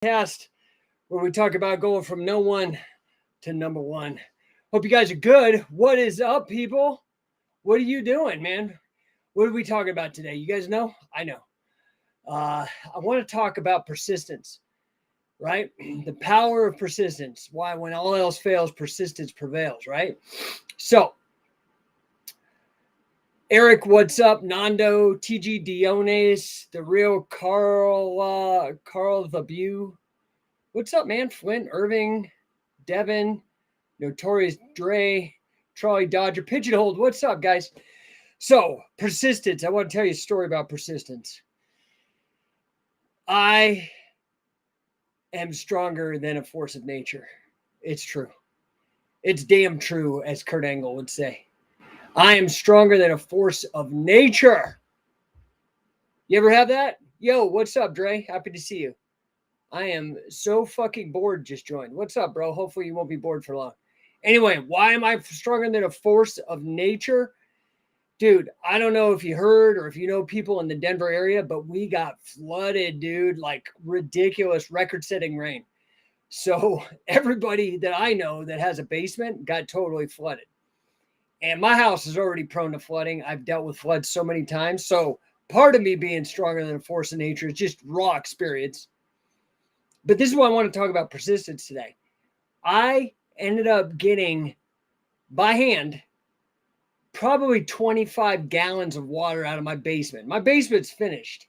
Podcast where we talk about going from no one to number one. Hope you guys are good. What is up, people? What are you doing, man? What are we talking about today? You guys know? I know. I want to talk about persistence, right? The power of persistence. Why, when all else fails, persistence prevails, right? So, Eric, what's up? Nando, TG Diones, the real Carl the Bew. What's up, man? Flint, Irving, Devin, Notorious Dre, Charlie Dodger, Pigeonholed. What's up, guys? So, persistence. I want to tell you a story about persistence. I am stronger than a force of nature. It's true. It's damn true, as Kurt Angle would say. I am stronger than a force of nature. You ever have that? Yo, what's up, Dre? Happy to see you. I am so fucking bored. Just joined. What's up, bro? Hopefully you won't be bored for long. Anyway, why am I stronger than a force of nature? Dude, I don't know if you heard or if you know people in the Denver area, but we got flooded, dude, like ridiculous record-setting rain. So everybody that I know that has a basement got totally flooded. And my house is already prone to flooding. I've dealt with floods so many times. So part of me being stronger than a force of nature is just raw experience. But this is why I want to talk about persistence today. I ended up getting, by hand, probably 25 gallons of water out of my basement. My basement's finished.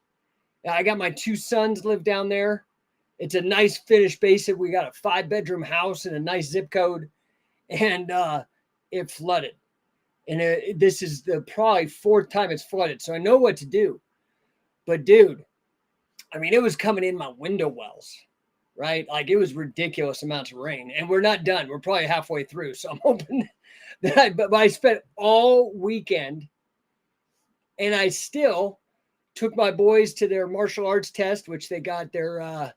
I got my two sons live down there. It's a nice finished basement. We got a 5-bedroom house and a nice zip code. And it flooded. And this is the probably 4th time it's flooded. So I know what to do. But dude, I mean, it was coming in my window wells, right? Like it was ridiculous amounts of rain. And we're not done. We're probably halfway through. So I'm hoping that but I spent all weekend and I still took my boys to their martial arts test, which they got they're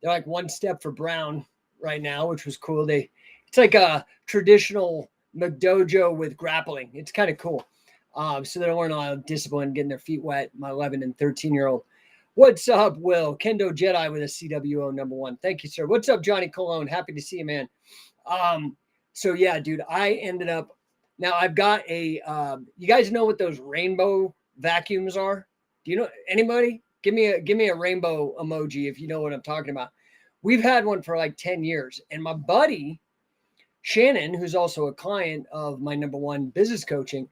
like one step for brown right now, which was cool. It's like a traditional McDojo with grappling. It's kind of cool. So they don't learn a lot of discipline, getting their feet wet. My 11 and 13-year-old. What's up, Will? Kendo Jedi with a CWO number 1. Thank you, sir. What's up, Johnny Cologne? Happy to see you, man. So yeah, dude, I ended up, now I've got a, you guys know what those rainbow vacuums are? Do you know anybody? Give me a rainbow emoji if you know what I'm talking about. We've had one for like 10 years. And my buddy, Shannon, who's also a client of my number 1 business coaching,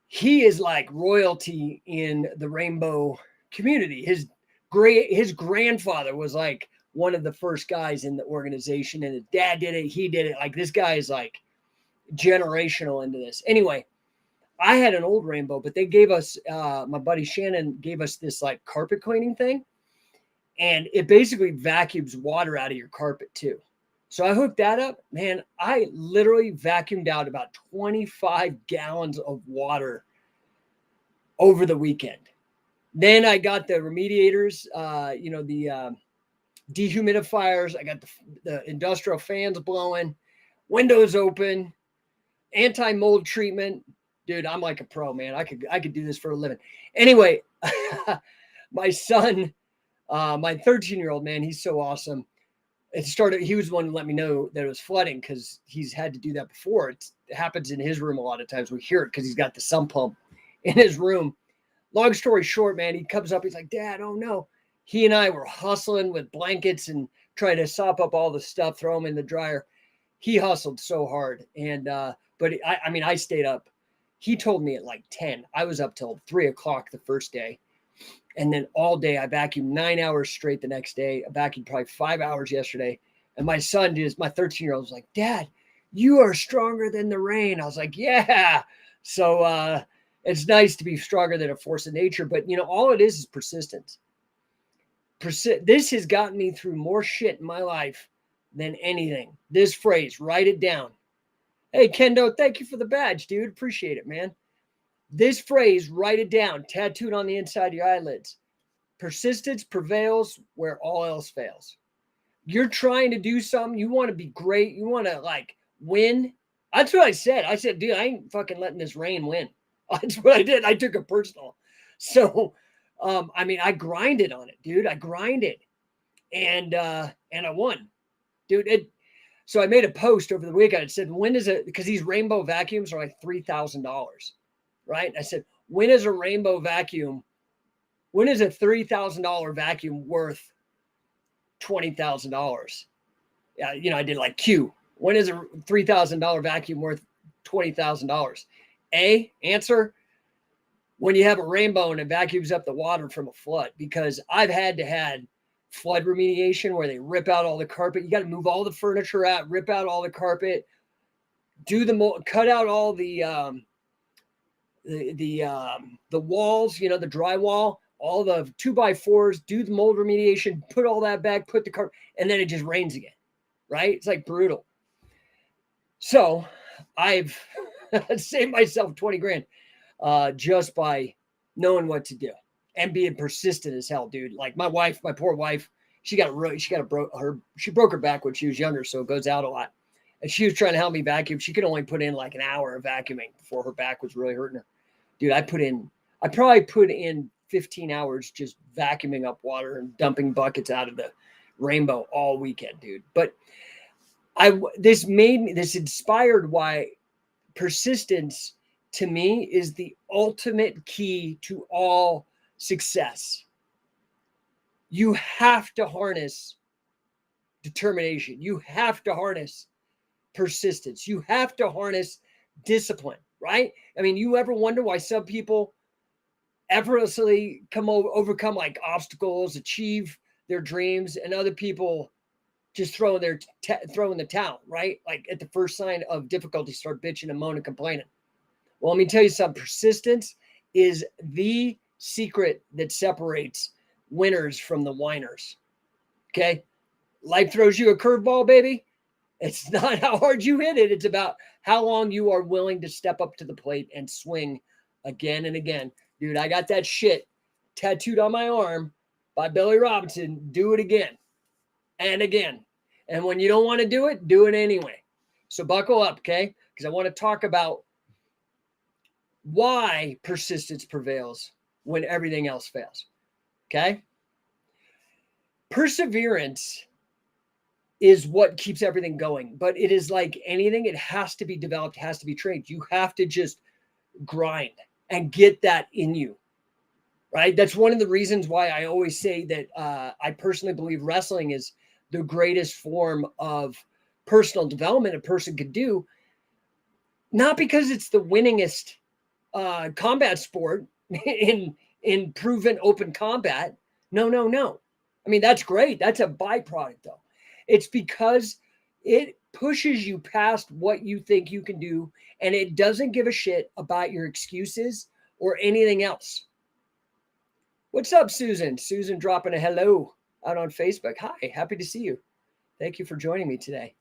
he is like royalty in the rainbow community. His grandfather was like one of the first guys in the organization, and his dad did it. He did it. Like this guy is like generational into this. Anyway, I had an old rainbow, but they gave us, my buddy Shannon gave us this like carpet cleaning thing, and it basically vacuums water out of your carpet too. So I hooked that up, man. I literally vacuumed out about 25 gallons of water over the weekend. Then I got the remediators, the dehumidifiers. I got the industrial fans blowing, windows open, anti-mold treatment. Dude, I'm like a pro, man. I could do this for a living. Anyway, my son, my 13-year-old, man, he's so awesome. He was the one who let me know that it was flooding because he's had to do that before. It happens in his room a lot of times. We hear it because he's got the sump pump in his room. Long story short, man, he comes up. He's like, Dad, oh no. He and I were hustling with blankets and trying to sop up all the stuff, throw them in the dryer. He hustled so hard. And, but I stayed up. He told me at like 10. I was up till 3 o'clock the first day. And then all day I vacuumed 9 hours straight the next day. I vacuumed probably 5 hours yesterday. And my son, my 13-year-old was like, Dad, you are stronger than the rain. I was like, yeah. So it's nice to be stronger than a force of nature. But, all it is persistence. This has gotten me through more shit in my life than anything. This phrase, write it down. Hey, Kendo, thank you for the badge, dude. Appreciate it, man. This phrase, write it down, tattooed on the inside of your eyelids. Persistence prevails where all else fails. You're trying to do something. You want to be great. You want to win. That's what I said. I said, dude, I ain't fucking letting this rain win. That's what I did. I took it personal. So, I grinded on it, dude. I grinded. and I won, dude. So I made a post over the weekend. It said, when is it? Because these rainbow vacuums are like $3,000, right? I said, when is a rainbow vacuum? When is a $3,000 vacuum worth $20,000? Yeah, I did like Q. When is a $3,000 vacuum worth $20,000? Answer, when you have a rainbow and it vacuums up the water from a flood. Because I've had flood remediation where they rip out all the carpet. You got to move all the furniture out, rip out all the carpet, cut out all the walls, the drywall, all the 2x4s, do the mold remediation, put all that back, put the carpet, and then it just rains again, right? It's like brutal. So I've saved myself 20 grand just by knowing what to do and being persistent as hell, dude. Like my poor wife, she broke her back when she was younger, so it goes out a lot. And she was trying to help me vacuum. She could only put in like an hour of vacuuming before her back was really hurting her. Dude, I probably put in 15 hours just vacuuming up water and dumping buckets out of the rainbow all weekend, dude. But this inspired why persistence to me is the ultimate key to all success. You have to harness determination. You have to harness persistence. You have to harness discipline, right? I mean, you ever wonder why some people effortlessly overcome like obstacles, achieve their dreams, and other people just throw in the towel, right? Like at the first sign of difficulty, start bitching and moaning, complaining. Well, let me tell you something. Persistence is the secret that separates winners from the whiners. Okay? Life throws you a curveball, baby. It's not how hard you hit it. It's about how long you are willing to step up to the plate and swing again and again. Dude, I got that shit tattooed on my arm by Billy Robinson. Do it again and again. And when you don't want to do it anyway. So buckle up, okay? Because I want to talk about why persistence prevails when everything else fails. Okay? Perseverance is what keeps everything going, but it is like anything. It has to be developed, has to be trained. You have to just grind and get that in you, right? That's one of the reasons why I always say that I personally believe wrestling is the greatest form of personal development a person could do, not because it's the winningest combat sport in proven open combat. No. I mean, that's great. That's a byproduct, though. It's because it pushes you past what you think you can do, and it doesn't give a shit about your excuses or anything else. What's up, Susan? Susan dropping a hello out on Facebook. Hi, happy to see you. Thank you for joining me today.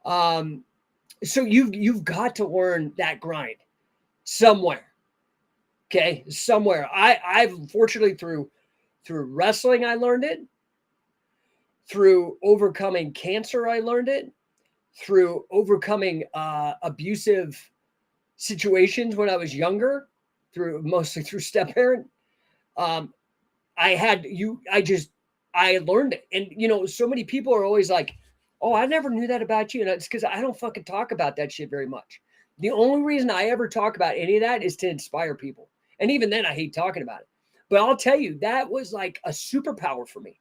So you've got to learn that grind somewhere. Okay, somewhere. I've fortunately through wrestling, I learned it. Through overcoming cancer, I learned it. Through overcoming abusive situations when I was younger, mostly through step parent. I learned it. And so many people are always like, oh, I never knew that about you. And it's because I don't fucking talk about that shit very much. The only reason I ever talk about any of that is to inspire people. And even then I hate talking about it. But I'll tell you, that was like a superpower for me,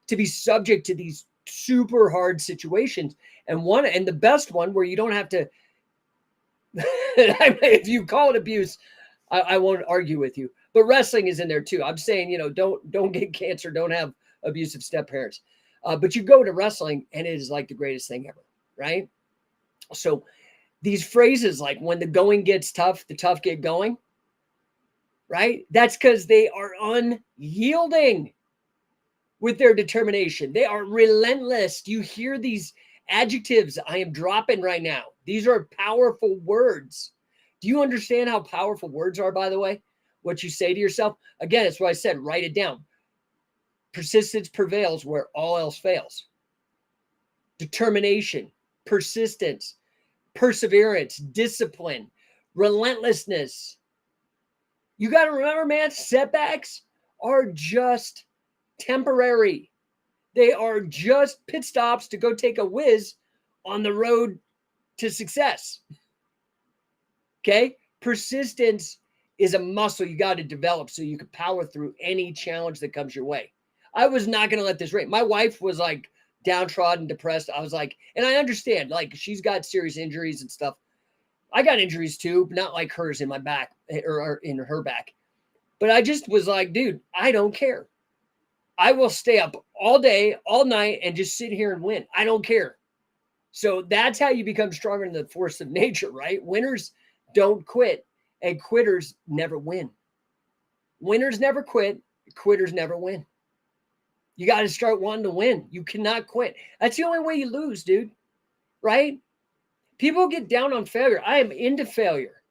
to be subject to these super hard situations. And the best one where you don't have to, if you call it abuse, I won't argue with you, but wrestling is in there too. I'm saying, don't get cancer, don't have abusive step parents. But you go to wrestling and it is like the greatest thing ever, right? So these phrases like, when the going gets tough, the tough get going, right? That's because they are unyielding with their determination. They are relentless. Do you hear these adjectives I am dropping right now? These are powerful words. Do you understand how powerful words are, by the way? What you say to yourself? Again, that's what I said. Write it down. Persistence prevails where all else fails. Determination, persistence, perseverance, discipline, relentlessness. You got to remember, man, setbacks are just temporary. They are just pit stops to go take a whiz on the road to success. Okay? Persistence is a muscle you got to develop so you can power through any challenge that comes your way. I was not going to let this rain. My wife was like downtrodden, depressed. I was like, and I understand, like she's got serious injuries and stuff. I got injuries too, not like hers in my back or in her back. But I just was like, dude, I don't care. I will stay up all day, all night, and just sit here and win. I don't care. So that's how you become stronger in the force of nature, right? Winners don't quit, and quitters never win. Winners never quit, quitters never win. You got to start wanting to win. You cannot quit. That's the only way you lose, dude, right? People get down on failure. I am into failure.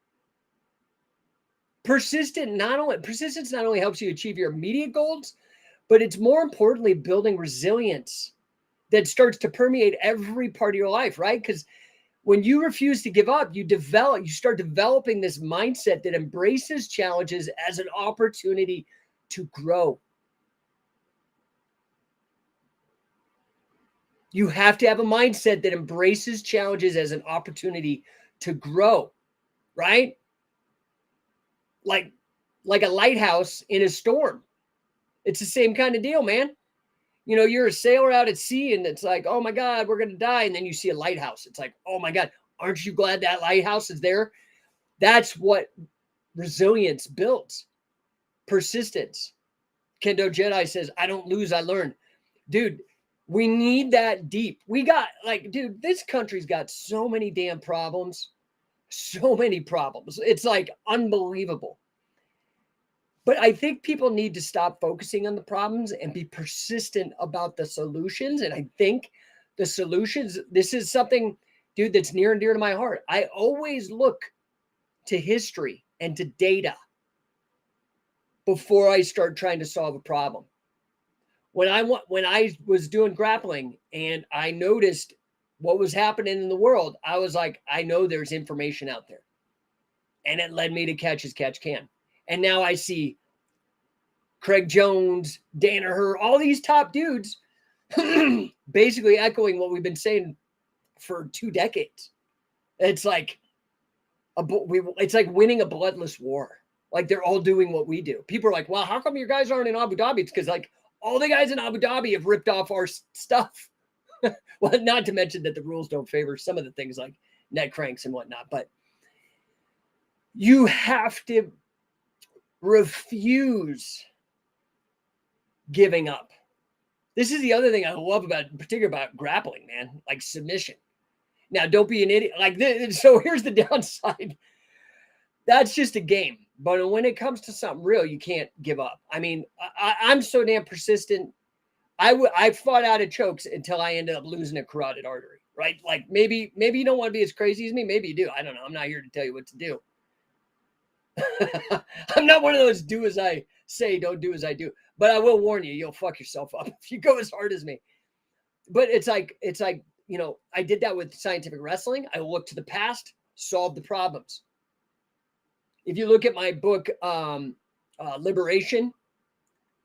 Persistence not only helps you achieve your immediate goals, but it's more importantly building resilience that starts to permeate every part of your life, right? Because when you refuse to give up, you start developing this mindset that embraces challenges as an opportunity to grow. You have to have a mindset that embraces challenges as an opportunity to grow, right? Like a lighthouse in a storm. It's the same kind of deal, man. You know, you're a sailor out at sea and it's like, oh my God, we're going to die. And then you see a lighthouse. It's like, oh my God, aren't you glad that lighthouse is there? That's what resilience builds. Persistence. Kendo Jedi says, I don't lose, I learn. Dude, we need that deep. We got dude, this country's got so many damn problems. So many problems. It's like unbelievable. But I think people need to stop focusing on the problems and be persistent about the solutions. And I think the solutions, this is something, dude, that's near and dear to my heart. I always look to history and to data before I start trying to solve a problem. When I was doing grappling and I noticed what was happening in the world, I was like, I know there's information out there. And it led me to Catch as Catch Can. And now I see Craig Jones, Danaher, all these top dudes basically echoing what we've been saying for 2 decades. It's like it's like winning a bloodless war. Like they're all doing what we do. People are like, well, how come your guys aren't in Abu Dhabi? It's because like all the guys in Abu Dhabi have ripped off our stuff. Well, not to mention that the rules don't favor some of the things like net cranks and whatnot. But you have to refuse giving up. This is the other thing I love about, particularly about grappling, man, like submission. Now, don't be an idiot. Like this, so here's the downside. That's just a game. But when it comes to something real, you can't give up. I mean, I'm so damn persistent. I fought out of chokes until I ended up losing a carotid artery, right? Like maybe you don't want to be as crazy as me. Maybe you do. I don't know. I'm not here to tell you what to do. I'm not one of those do as I say, don't do as I do. But I will warn you, you'll fuck yourself up if you go as hard as me. But it's like, you know, I did that with scientific wrestling. I look to the past, solve the problems. If you look at my book, Liberation,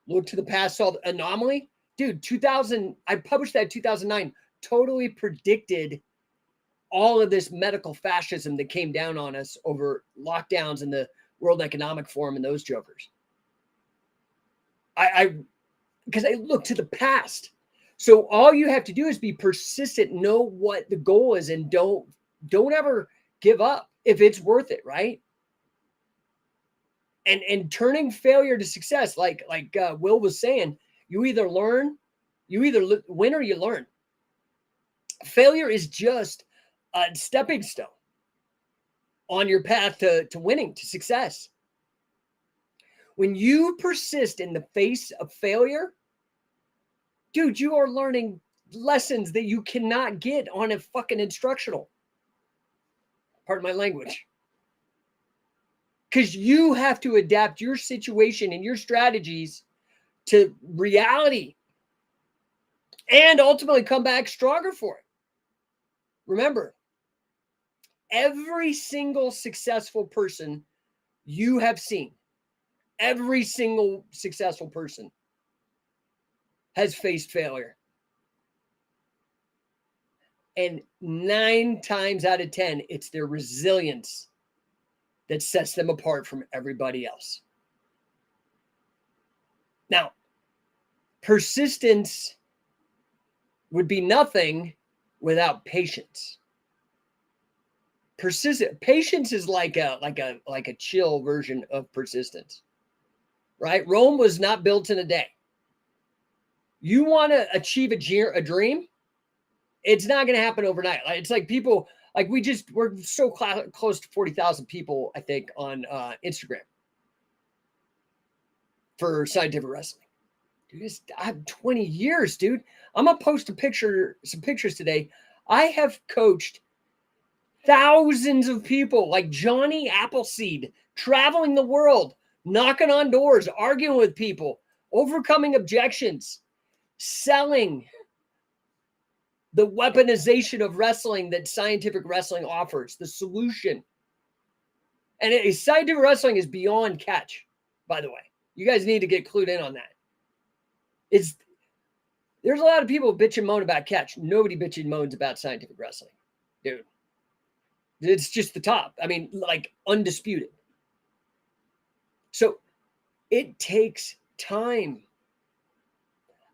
look to the past, solve Anomaly. Dude, 2000, I published that in 2009, totally predicted all of this medical fascism that came down on us over lockdowns and the World Economic Forum and those jokers. Because I look to the past. So all you have to do is be persistent, know what the goal is, and don't ever give up if it's worth it, right? And turning failure to success, like Will was saying, you either win or you learn. Failure is just a stepping stone on your path to winning, to success. When you persist in the face of failure, dude, you are learning lessons that you cannot get on a fucking instructional. Pardon my language. Because you have to adapt your situation and your strategies to reality and ultimately come back stronger for it. Remember, every single successful person you have seen, every single successful person has faced failure. And 9 times out of 10, it's their resilience that sets them apart from everybody else. Now, persistence would be nothing without patience. Patience is like a chill version of persistence, right? Rome was not built in a day. You want to achieve a dream, it's not going to happen overnight. It's like people, like we're so close to 40,000 people, I think, on Instagram for Scientific Wrestling. Dude, I have 20 years, dude. I'm going to post some pictures today. I have coached thousands of people like Johnny Appleseed, traveling the world, knocking on doors, arguing with people, overcoming objections, selling the weaponization of wrestling that Scientific Wrestling offers, the solution. And Scientific Wrestling is beyond catch, by the way. You guys need to get clued in on that. There's a lot of people bitch and moan about catch. Nobody bitch and moans about Scientific Wrestling, dude. It's just the top. I mean, like undisputed. So it takes time.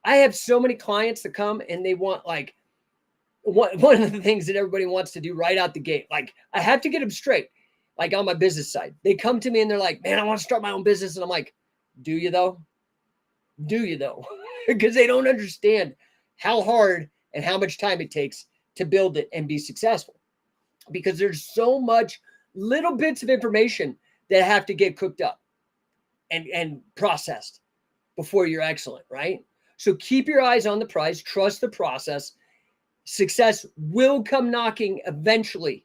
I have so many clients that come and they want like one of the things that everybody wants to do right out the gate. Like I have to get them straight. Like on my business side, they come to me and they're like, man, I want to start my own business. And I'm like, do you though? Do you though? Because they don't understand how hard and how much time it takes to build it and be successful. Because there's so much little bits of information that have to get cooked up and processed before you're excellent, right? So keep your eyes on the prize, trust the process. Success will come knocking eventually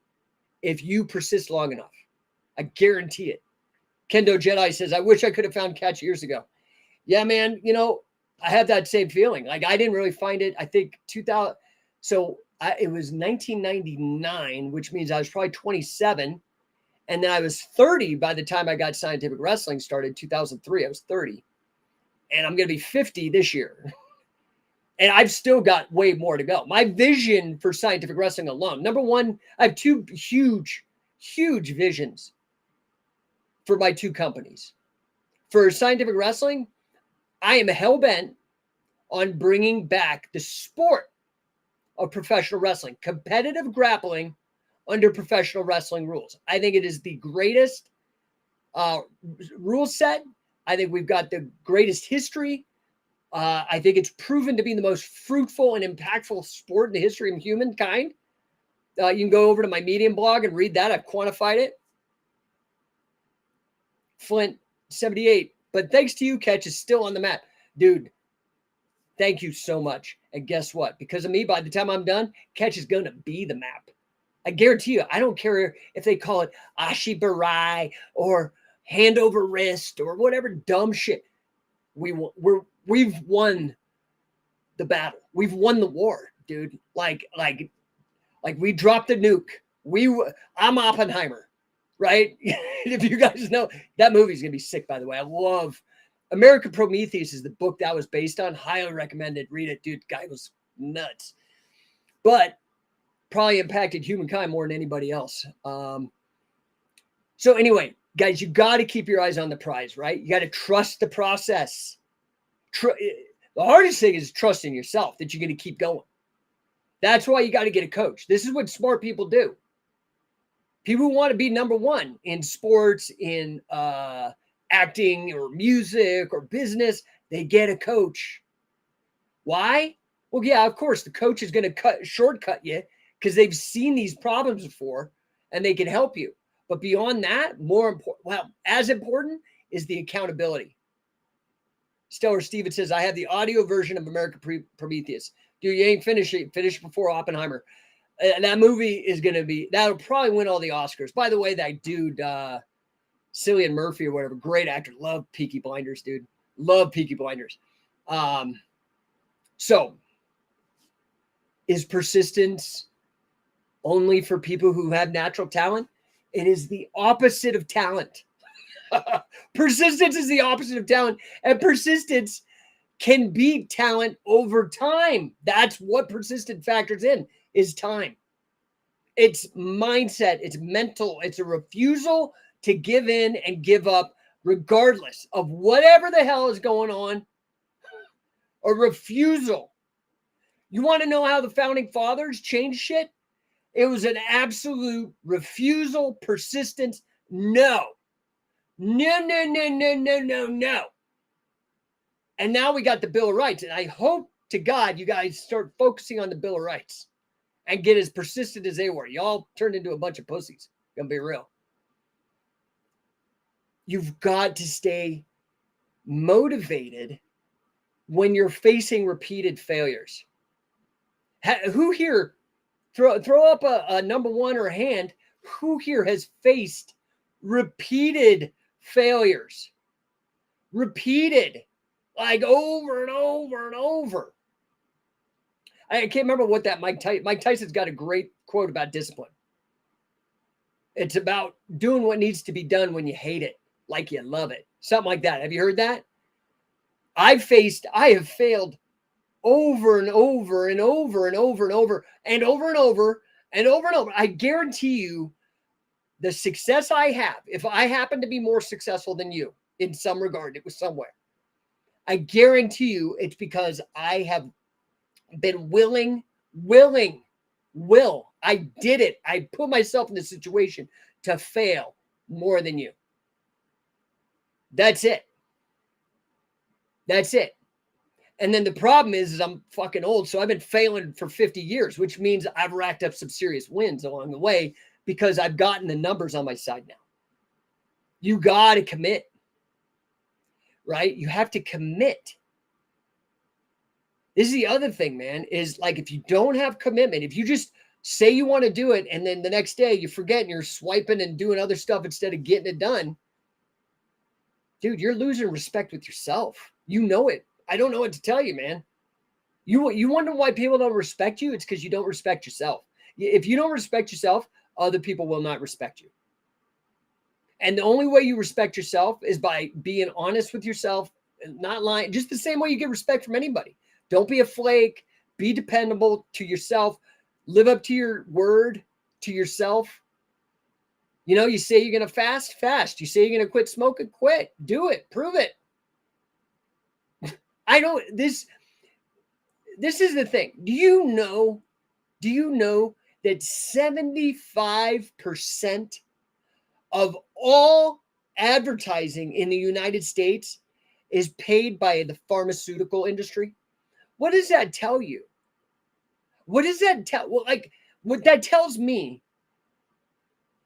if you persist long enough. I guarantee it. Kendo Jedi says, I wish I could have found catch years ago. Yeah, man, I have that same feeling. Like I didn't really find it, I think 2000. So it was 1999, which means I was probably 27. And then I was 30 by the time I got Scientific Wrestling started, 2003. I was 30. And I'm going to be 50 this year. And I've still got way more to go. My vision for Scientific Wrestling alone, number one, I have 2 huge visions for my 2 companies. For Scientific Wrestling, I am hell-bent on bringing back the sport of professional wrestling, competitive grappling under professional wrestling rules. I think it is the greatest rule set. I think we've got the greatest history. I think it's proven to be the most fruitful and impactful sport in the history of humankind. You can go over to my Medium blog and read that. I've quantified it. Flint, 78. But thanks to you, Catch is still on the map. Dude, thank you so much. And guess what? Because of me, by the time I'm done, Catch is going to be the map. I guarantee you, I don't care if they call it Ashibarai or hand over wrist or whatever dumb shit. We've won the battle. We've won the war, dude. Like we dropped the nuke. I'm Oppenheimer, right? If you guys know, that movie's gonna be sick, by the way. I love American Prometheus is the book that was based on. Highly recommended. Read it, dude. Guy was nuts. But probably impacted humankind more than anybody else. So anyway, guys, you got to keep your eyes on the prize, right? You got to trust the process. The hardest thing is trusting yourself that you're going to keep going. That's why you got to get a coach. This is what smart people do. People who want to be number one in sports, in acting or music or business, they get a coach. Why? Well, yeah, of course, the coach is going to shortcut you because they've seen these problems before and they can help you. But beyond that, as important is the accountability. Stellar Steven says, I have the audio version of American Prometheus. Dude, you ain't finished it. Finished before Oppenheimer. That movie is going to be, that'll probably win all the Oscars. By the way, that dude, Cillian Murphy or whatever, great actor. Love Peaky Blinders, dude. Love Peaky Blinders. So, is persistence only for people who have natural talent? It is the opposite of talent. Persistence is the opposite of talent. And persistence can beat talent over time. That's what persistent factors in, is time. It's mindset, it's mental, it's a refusal to give in and give up regardless of whatever the hell is going on. A refusal. You want to know how the founding fathers changed shit? It was an absolute refusal, persistence. No. No. And now we got the Bill of Rights. And I hope to God you guys start focusing on the Bill of Rights and get as persistent as they were. Y'all turned into a bunch of pussies. Gonna be real. You've got to stay motivated when you're facing repeated failures. Who here, throw up a number one or a hand, who here has faced repeated failures? Repeated, like over and over and over. I can't remember what that Mike Tyson's got a great quote about discipline. It's about doing what needs to be done when you hate it, like you love it. Something like that. Have you heard that? I have failed over and over and over and over and over and over and over and over and over. I guarantee you the success I have, if I happen to be more successful than you in some regard, it was somewhere. I guarantee you it's because I have been willing. I did it. I put myself in the situation to fail more than you. That's it. And then the problem is I'm fucking old. So I've been failing for 50 years, which means I've racked up some serious wins along the way because I've gotten the numbers on my side now. You got to commit, right? You have to commit. This is the other thing, man, is like if you don't have commitment, if you just say you want to do it and then the next day you forget and you're swiping and doing other stuff instead of getting it done, dude, you're losing respect with yourself. You know it. I don't know what to tell you, man. You wonder why people don't respect you? It's because you don't respect yourself. If you don't respect yourself, other people will not respect you. And the only way you respect yourself is by being honest with yourself, not lying, just the same way you get respect from anybody. Don't be a flake. Be dependable to yourself. Live up to your word to yourself. You know, you say you're going to fast. You say you're going to quit smoking, quit. Do it. Prove it. I know this is the thing. Do you know that 75% of all advertising in the United States is paid by the pharmaceutical industry? What does that tell you? What does that tell? Well, like what that tells me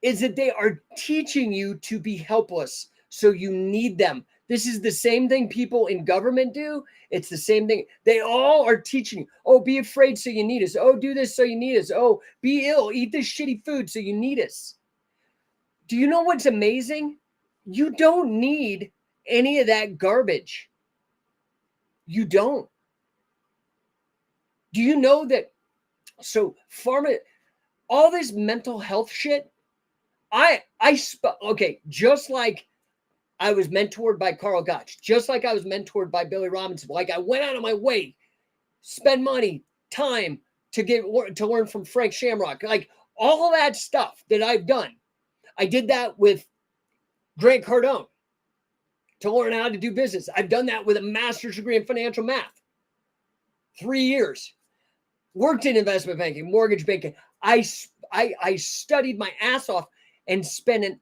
is that they are teaching you to be helpless, so you need them. This is the same thing people in government do. It's the same thing. They all are teaching you. Oh, be afraid so you need us. Oh, do this so you need us. Oh, be ill. Eat this shitty food so you need us. Do you know what's amazing? You don't need any of that garbage. You don't. Do you know that? So all this mental health shit, okay, just like I was mentored by Carl Gotch, just like I was mentored by Billy Robinson. Like I went out of my way, spend money, time to learn from Frank Shamrock. Like all of that stuff that I've done. I did that with Grant Cardone to learn how to do business. I've done that with a master's degree in financial math. 3 years. Worked in investment banking, mortgage banking. I studied my ass off and spent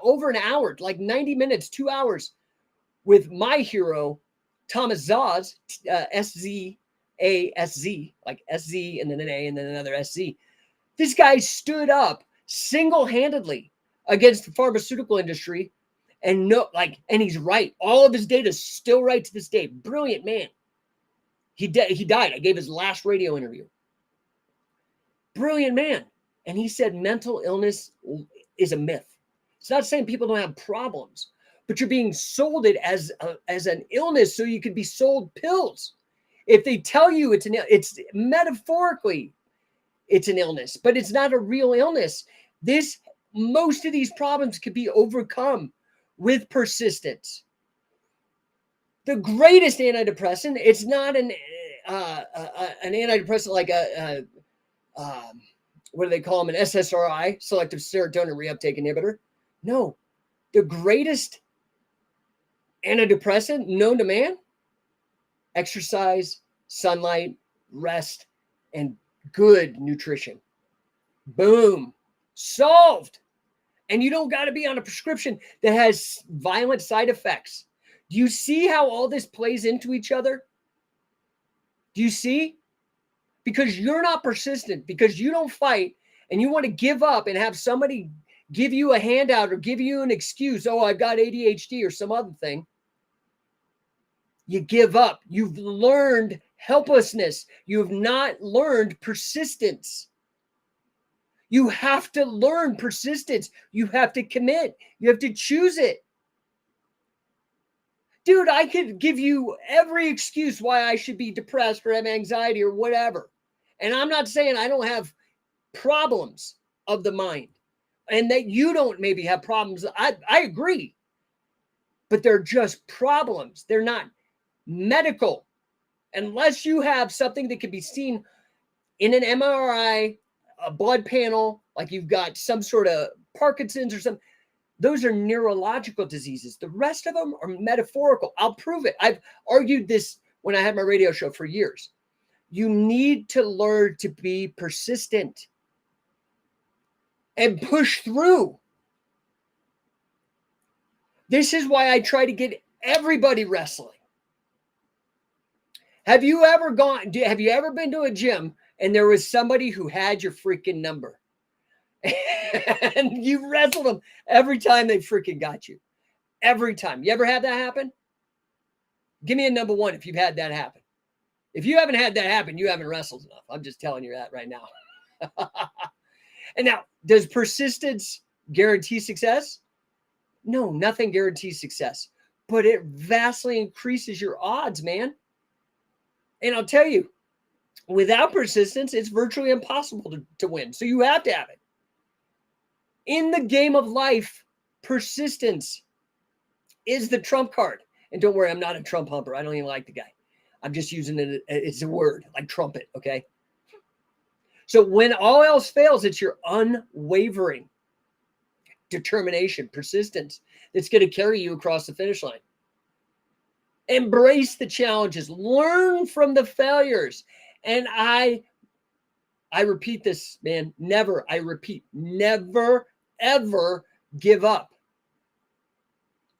over an hour, like 90 minutes, 2 hours with my hero, Thomas Zaz, S-Z-A-S-Z, like S-Z and then an A and then another S-Z. This guy stood up single-handedly against the pharmaceutical industry and he's right. All of his data is still right to this day. Brilliant man. He died. I gave his last radio interview. Brilliant man. And he said mental illness is a myth. It's not saying people don't have problems, but you're being sold it as an illness so you can be sold pills. If they tell you it's metaphorically, it's an illness, but it's not a real illness. Most of these problems could be overcome with persistence. The greatest antidepressant, it's not an antidepressant like what do they call them? An SSRI, selective serotonin reuptake inhibitor. No, the greatest antidepressant known to man, exercise, sunlight, rest, and good nutrition. Boom. Solved. And you don't got to be on a prescription that has violent side effects. Do you see how all this plays into each other? Do you see? Because you're not persistent, because you don't fight, and you want to give up and have somebody give you a handout or give you an excuse. Oh, I've got ADHD or some other thing. You give up. You've learned helplessness. You have not learned persistence. You have to learn persistence. You have to commit. You have to choose it. Dude, I could give you every excuse why I should be depressed or have anxiety or whatever. And I'm not saying I don't have problems of the mind and that you don't maybe have problems. I agree. But they're just problems. They're not medical. Unless you have something that can be seen in an MRI, a blood panel, like you've got some sort of Parkinson's or something. Those are neurological diseases. The rest of them are metaphorical. I'll prove it. I've argued this when I had my radio show for years. You need to learn to be persistent and push through. This is why I try to get everybody wrestling. Have you ever been to a gym and there was somebody who had your freaking number? And you wrestled them every time they freaking got you. Every time. You ever had that happen? Give me a number one if you've had that happen. If you haven't had that happen, you haven't wrestled enough. I'm just telling you that right now. And now, does persistence guarantee success? No, nothing guarantees success. But it vastly increases your odds, man. And I'll tell you, without persistence, it's virtually impossible to win. So you have to have it. In the game of life, persistence is the trump card. And don't worry, I'm not a Trump humper. I don't even like the guy. I'm just using it. It's a word like trumpet. Okay. So when all else fails, it's your unwavering determination, persistence that's going to carry you across the finish line. Embrace the challenges, learn from the failures. And I repeat this, man, never ever give up.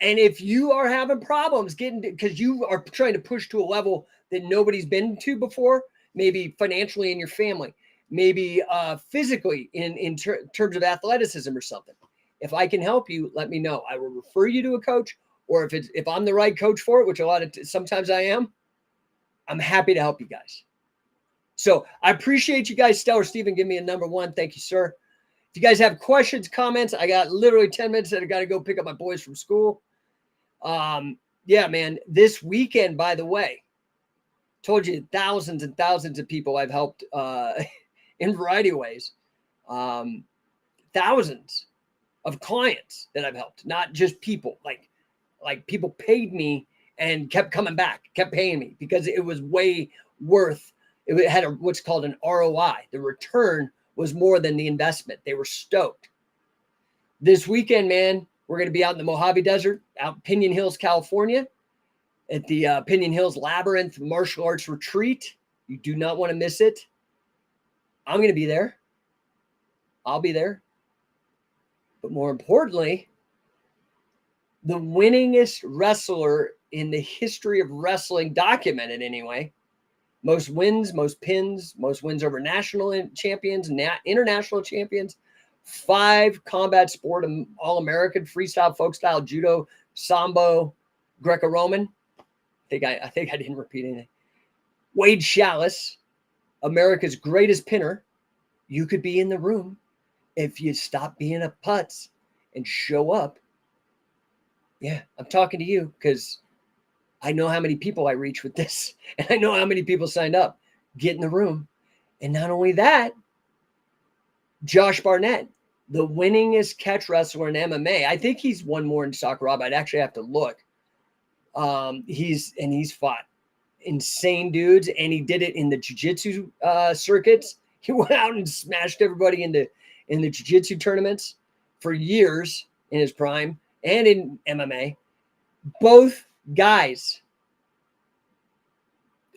And if you are having problems because you are trying to push to a level that nobody's been to before, maybe financially in your family, maybe physically in terms of athleticism or something. If I can help you, let me know. I will refer you to a coach, or if I'm the right coach for it, which sometimes I am, I'm happy to help you guys. So I appreciate you guys. Stellar Steven, give me a number one. Thank you, sir. If you guys have questions, comments, I got literally 10 minutes that I got to go pick up my boys from school. Yeah, man, this weekend, by the way, told you thousands and thousands of people I've helped in a variety of ways. Thousands of clients that I've helped, not just people. Like people paid me and kept coming back, kept paying me because it was way worth. It had what's called an ROI. The return was more than the investment. They were stoked. This weekend, man, we're going to be out in the Mojave Desert, out in Pinion Hills, California, at the Pinion Hills Labyrinth Martial Arts Retreat. You do not want to miss it. I'm going to be there. I'll be there. But more importantly, the winningest wrestler in the history of wrestling, documented anyway, most wins, most pins, most wins over national champions, international champions, 5 combat sport, All-American, freestyle, folk style, judo, sambo, Greco-Roman. I think I didn't repeat anything. Wade Chalice, America's greatest pinner. You could be in the room if you stop being a putz and show up. Yeah, I'm talking to you because I know how many people I reach with this, and I know how many people signed up. Get in the room. And not only that, Josh Barnett, the winningest catch wrestler in MMA. I think he's won more in Sakuraba. I'd actually have to look. He's fought insane dudes, and he did it in the jiu-jitsu circuits. He went out and smashed everybody in the jiu-jitsu tournaments for years in his prime and in MMA. Both guys,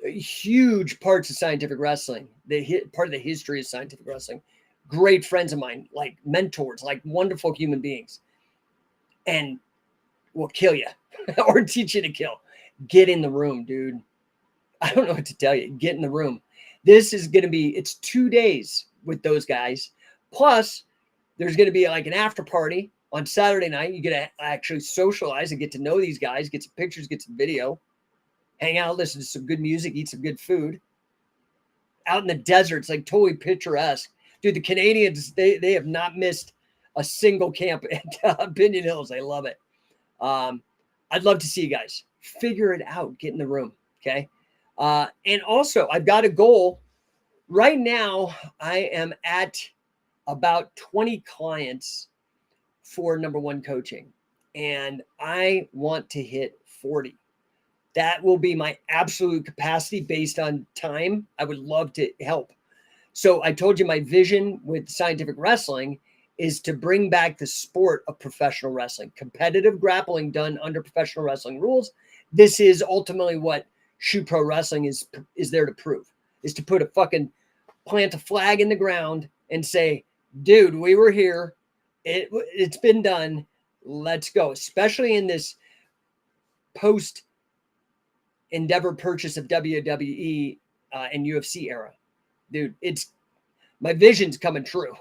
huge parts of scientific wrestling, part of the history of scientific wrestling. Great friends of mine, like mentors, like wonderful human beings, and will kill you or teach you to kill. Get in the room, dude. I don't know what to tell you. Get in the room. This is going to be, it's 2 days with those guys. Plus, there's going to be like an after party on Saturday night. You get to actually socialize and get to know these guys, get some pictures, get some video, hang out, listen to some good music, eat some good food. Out in the desert, it's like totally picturesque. Dude, the Canadians, they have not missed a single camp at Pinion Hills. I love it. I'd love to see you guys. Figure it out. Get in the room, okay? And also, I've got a goal. Right now, I am at about 20 clients for No1 coaching, and I want to hit 40. That will be my absolute capacity based on time. I would love to help. So I told you my vision with scientific wrestling is to bring back the sport of professional wrestling, competitive grappling done under professional wrestling rules. This is ultimately what Shoot Pro Wrestling is there to prove, is to plant a flag in the ground and say, dude, we were here. It's been done. Let's go. Especially in this post Endeavor purchase of WWE and UFC era. Dude, my vision's coming true.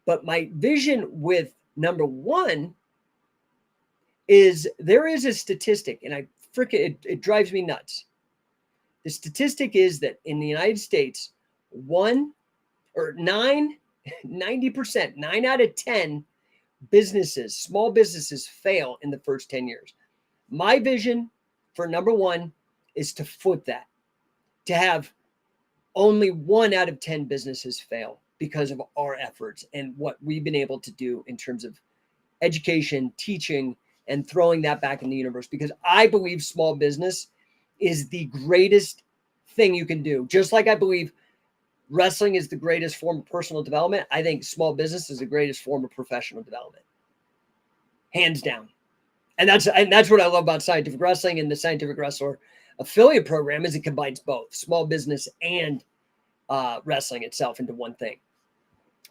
But my vision with No1 is there is a statistic, and it drives me nuts. The statistic is that in the United States, 90%, 9 out of 10 businesses, small businesses, fail in the first 10 years. My vision for No1 is to flip that, to have only 1 out of 10 businesses fail because of our efforts and what we've been able to do in terms of education, teaching, and throwing that back in the universe. Because I believe small business is the greatest thing you can do. Just like I believe wrestling is the greatest form of personal development, I think small business is the greatest form of professional development. Hands down. And that's what I love about Scientific Wrestling and the Scientific Wrestler affiliate program is it combines both small business and wrestling itself into one thing.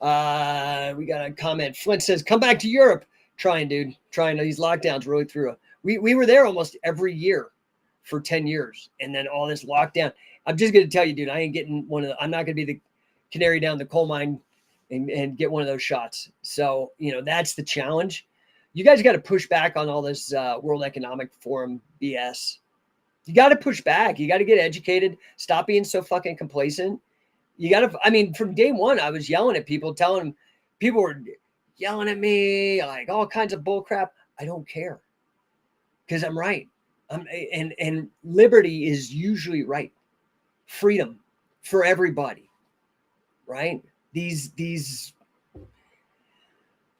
We got a comment. Flint says, come back to Europe. Trying, dude. Trying. These lockdowns really threw. We were there almost every year for 10 years. And then all this lockdown. I'm just going to tell you, dude, I ain't getting I'm not going to be the canary down the coal mine and get one of those shots. So, that's the challenge. You guys got to push back on all this World Economic Forum BS. You got to push back. You got to get educated. Stop being so fucking complacent. You got to, from day one, I was yelling at people, people were yelling at me, like all kinds of bull crap. I don't care because I'm right. And liberty is usually right. Freedom for everybody, right? These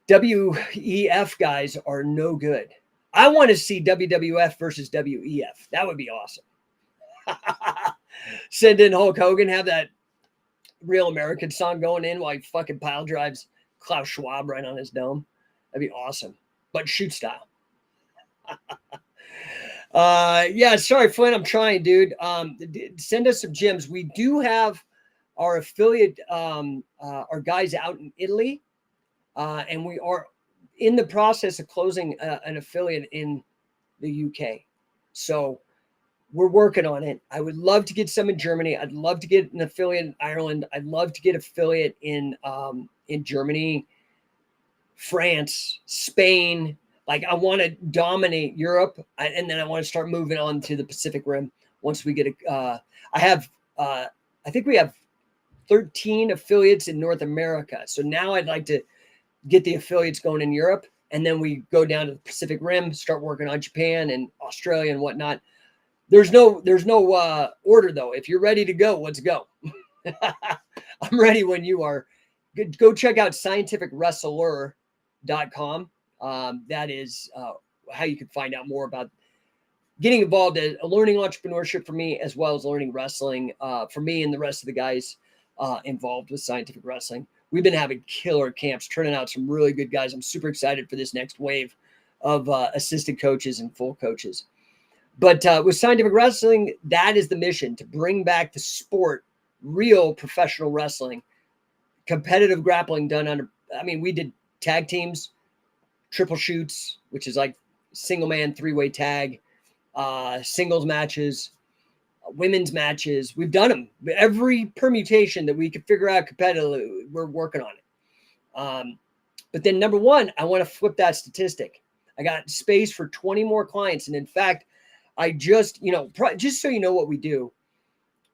WEF guys are no good. I want to see WWF versus WEF. That would be awesome. Send in Hulk Hogan, have that Real American song going in while he fucking pile drives Klaus Schwab right on his dome. That'd be awesome. But shoot style. Yeah, sorry, Flint. I'm trying, dude. Send us some gems. We do have our affiliate, our guys out in Italy. And we are in the process of closing an affiliate in the UK. So we're working on it. I would love to get some in Germany. I'd love to get an affiliate in Ireland. I'd love to get affiliate in Germany, France, Spain. Like I want to dominate Europe, and then I want to start moving on to the Pacific Rim once we get I think we have 13 affiliates in North America. So now I'd like to get the affiliates going in Europe, and then we go down to the Pacific Rim, start working on Japan and Australia and whatnot. There's no order though. If you're ready to go, let's go. I'm ready when you are. Go check out scientificwrestler.com. That is how you can find out more about getting involved in learning entrepreneurship for me, as well as learning wrestling for me and the rest of the guys involved with scientific wrestling. We've been having killer camps, turning out some really good guys. I'm super excited for this next wave of assistant coaches and full coaches. But with scientific wrestling, that is the mission, to bring back the sport, real professional wrestling, competitive grappling done under, we did tag teams, triple shoots, which is like single man, 3-way tag, singles matches, women's matches. We've done them. Every permutation that we could figure out competitively, we're working on it. But then number one, I want to flip that statistic. I got space for 20 more clients. And in fact, I just, just so you know what we do,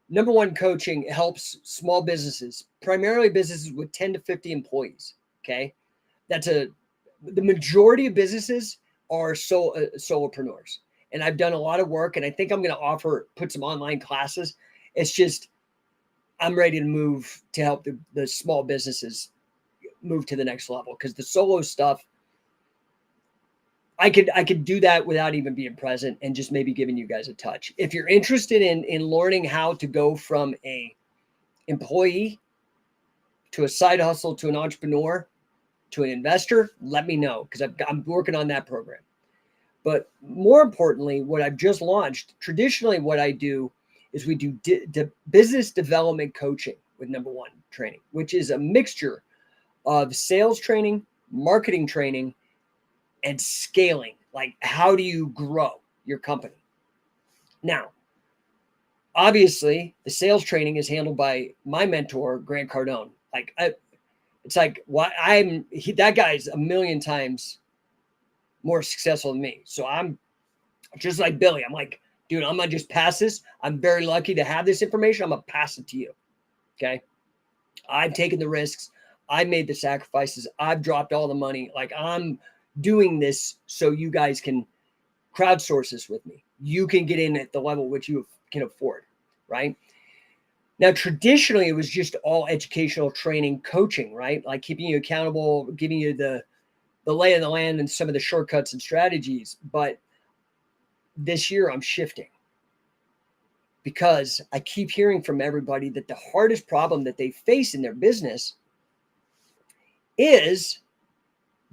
number one coaching helps small businesses, primarily businesses with 10 to 50 employees. Okay. The majority of businesses are solopreneurs. And I've done a lot of work, and I think I'm going to put some online classes. It's just, I'm ready to move to help the small businesses move to the next level, because the solo stuff, I could do that without even being present and just maybe giving you guys a touch. If you're interested in learning how to go from a employee to a side hustle to an entrepreneur to an investor, let me know, because I'm working on that program. But more importantly, what I've just launched, traditionally what I do is we do business development coaching with number one training, which is a mixture of sales training, marketing training, and scaling. Like, how do you grow your company? Now, obviously, the sales training is handled by my mentor, Grant Cardone. That guy's a million times more successful than me. So I'm just like Billy. I'm like, dude, I'm going to just pass this. I'm very lucky to have this information. I'm going to pass it to you. Okay. I've taken the risks. I made the sacrifices. I've dropped all the money. Like, I'm doing this so you guys can crowdsource this with me. You can get in at the level which you can afford, right? Now, traditionally, it was just all educational training, coaching, right? Like keeping you accountable, giving you the lay of the land and some of the shortcuts and strategies. But this year I'm shifting, because I keep hearing from everybody that the hardest problem that they face in their business is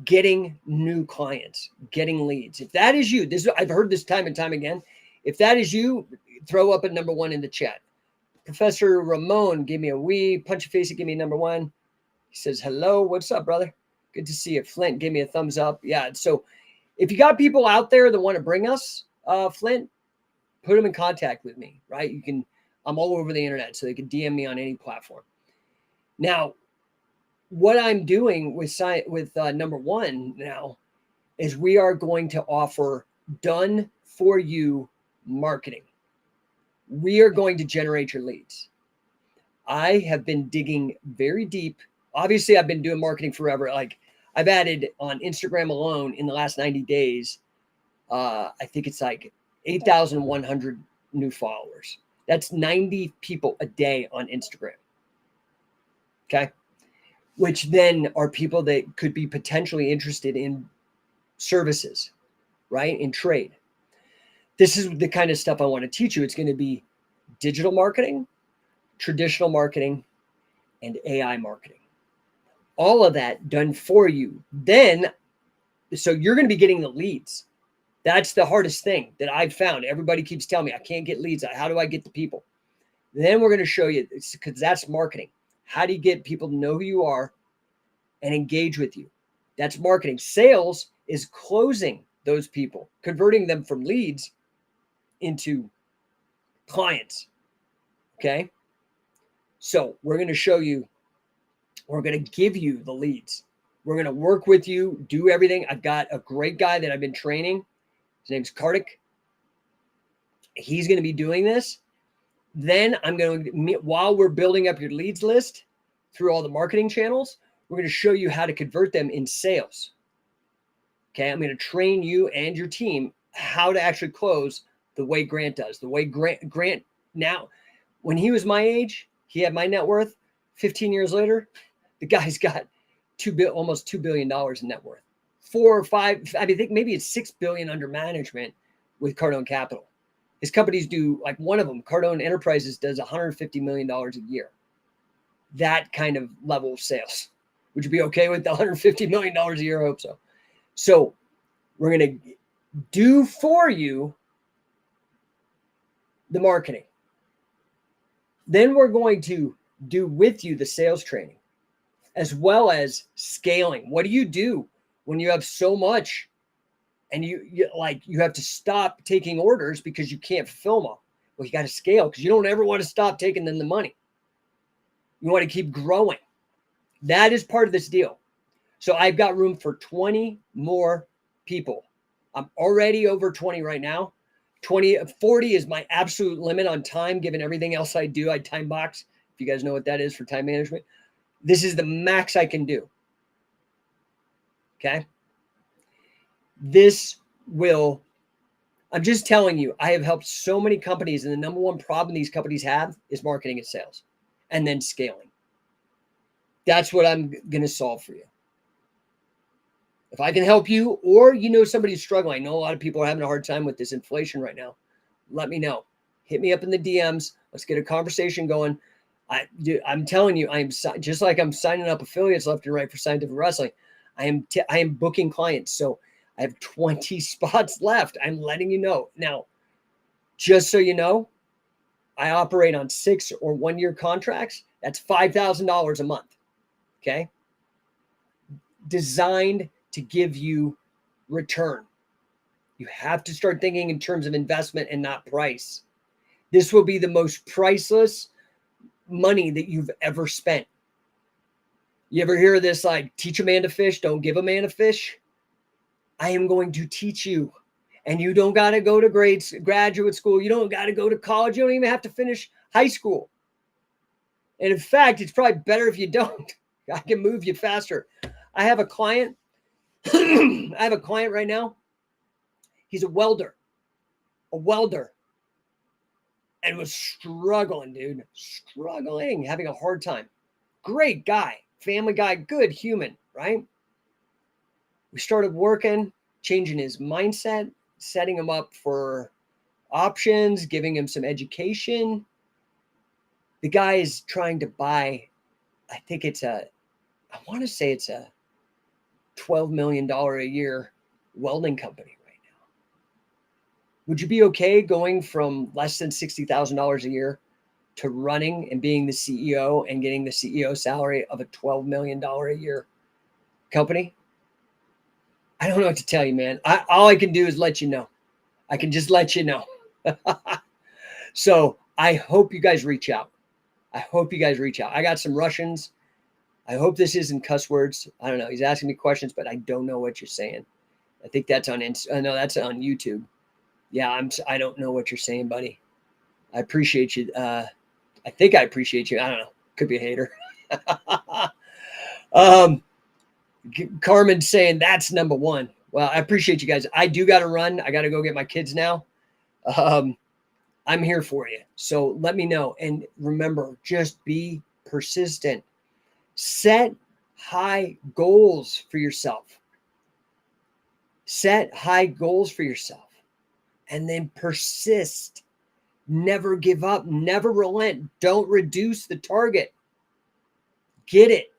getting new clients, getting leads. If that is you, I've heard this time and time again. If that is you, throw up a number one in the chat. Professor Ramon gave me a punch a face and give me number one. He says, hello, what's up, brother? Good to see you. Flint gave me a thumbs up. Yeah. So if you got people out there that want to bring us, Flint, put them in contact with me, right? I'm all over the internet, so they can DM me on any platform. Now, what I'm doing with number one now is we are going to offer done for you marketing. We are going to generate your leads. I have been digging very deep. Obviously, I've been doing marketing forever. Like, I've added on Instagram alone in the last 90 days, I think it's like 8,100 new followers. That's 90 people a day on Instagram. Okay. Which then are people that could be potentially interested in services, right? In trade. This is the kind of stuff I want to teach you. It's going to be digital marketing, traditional marketing, and AI marketing. All of that done for you. So you're going to be getting the leads. That's the hardest thing that I've found. Everybody keeps telling me, I can't get leads. How do I get the people? Then we're going to show you, because that's marketing. How do you get people to know who you are and engage with you? That's marketing. Sales is closing those people, converting them from leads into clients. Okay. So we're going to show you, we're going to give you the leads. We're going to work with you, do everything. I've got a great guy that I've been training. His name's Kartik. He's going to be doing this. Then I'm going to, while we're building up your leads list through all the marketing channels, we're going to show you how to convert them in sales. Okay. I'm going to train you and your team how to actually close the way Grant does. The way Grant now, when he was my age, he had my net worth. 15 years later, the guy's got almost $2 billion in net worth. 4 or 5, I think maybe it's $6 billion under management with Cardone Capital. His companies do, like one of them, Cardone Enterprises, does $150 million a year. That kind of level of sales. Would you be okay with the $150 million a year? I hope so. So we're going to do for you the marketing. Then we're going to do with you the sales training, as well as scaling. What do you do when you have so much and you have to stop taking orders because you can't fulfill them all? Well, you got to scale because you don't ever want to stop taking them the money. You want to keep growing. That is part of this deal. So I've got room for 20 more people. I'm already over 20 right now. 40 is my absolute limit on time, given everything else I do. I time box, if you guys know what that is for time management. This is the max I can do. Okay. I'm just telling you, I have helped so many companies, and the number one problem these companies have is marketing and sales, and then scaling. That's what I'm going to solve for you. If I can help you, or somebody's struggling, I know a lot of people are having a hard time with this inflation right now. Let me know. Hit me up in the DMs. Let's get a conversation going. I'm telling you, I'm just like I'm signing up affiliates left and right for Scientific Wrestling. I am booking clients. So I have 20 spots left. I'm letting you know. Now, just so you know, I operate on 6 or 1 year contracts. That's $5,000 a month. Okay. Designed to give you return. You have to start thinking in terms of investment and not price. This will be the most priceless money that you've ever spent. You ever hear this, like, teach a man to fish, don't give a man a fish? I am going to teach you. And you don't got to go to graduate school. You don't got to go to college. You don't even have to finish high school. And in fact, it's probably better if you don't. I can move you faster. I have a client. Right now. He's a welder. And was struggling, dude. Struggling, having a hard time. Great guy, family guy, good human, right? We started working, changing his mindset, setting him up for options, giving him some education. The guy is trying to buy, I want to say it's a $12 million a year welding company right now. Would you be okay going from less than $60,000 a year to running and being the CEO and getting the CEO salary of a $12 million a year company? I don't know what to tell you, man. All I can do is let you know. I can just let you know. So I hope you guys reach out. I got some Russians. I hope this isn't cuss words. I don't know. He's asking me questions, but I don't know what you're saying. I think that's on that's on YouTube. Yeah, I don't know what you're saying, buddy. I appreciate you. I think I appreciate you. I don't know. Could be a hater. Carmen's saying that's number one. Well, I appreciate you guys. I do got to run. I got to go get my kids now. I'm here for you. So let me know. And remember, just be persistent. Set high goals for yourself. And then persist. Never give up. Never relent. Don't reduce the target. Get it.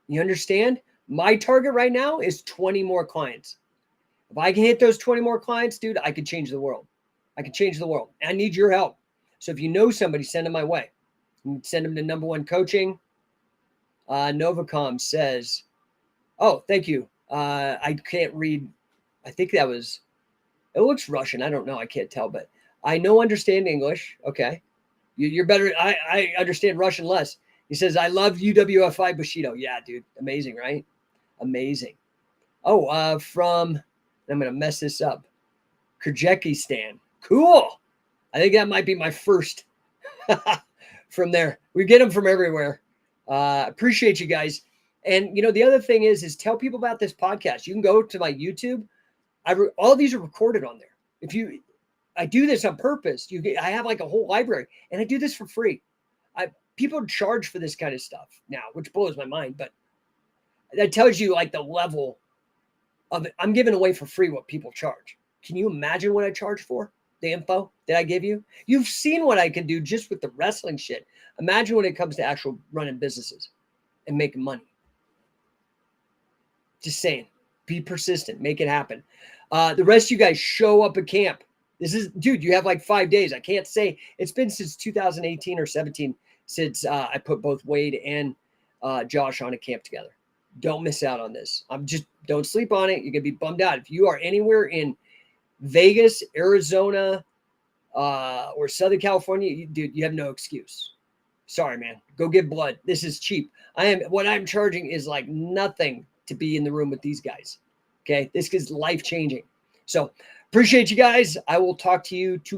You understand? My target right now is 20 more clients. If I can hit those 20 more clients, dude, I could change the world. I need your help. So if you know somebody, send them my way. Send them to No1 Coaching. Novacom says, oh, thank you. I can't read. I think it looks Russian. I don't know. I can't tell, but I understand English. Okay. You're better. I understand Russian less. He says, I love UWFI Bushido. Yeah, dude. Amazing, right? Amazing. Oh, I'm going to mess this up. Kyrgyzstan. Cool. I think that might be my first from there. We get them from everywhere. Appreciate you guys. And, the other thing is tell people about this podcast. You can go to my YouTube. All these are recorded on there. I do this on purpose. I have like a whole library, and I do this for free. People charge for this kind of stuff now, which blows my mind, but that tells you like the level of it. I'm giving away for free what people charge. Can you imagine what I charge for the info that I give you? You've seen what I can do just with the wrestling shit. Imagine when it comes to actual running businesses and making money. Just saying, be persistent, make it happen. The rest of you guys show up at camp. This is, dude, you have like 5 days. I can't say it's been since 2018 or 17 since I put both Wade and Josh on a camp together. Don't miss out on this. Don't sleep on it. You're gonna be bummed out if you are anywhere in Vegas, Arizona, or Southern California. Dude, you have no excuse. Sorry, man. Go give blood. This is cheap. What I'm charging is like nothing to be in the room with these guys. Okay, this is life changing. So appreciate you guys. I will talk to you tomorrow.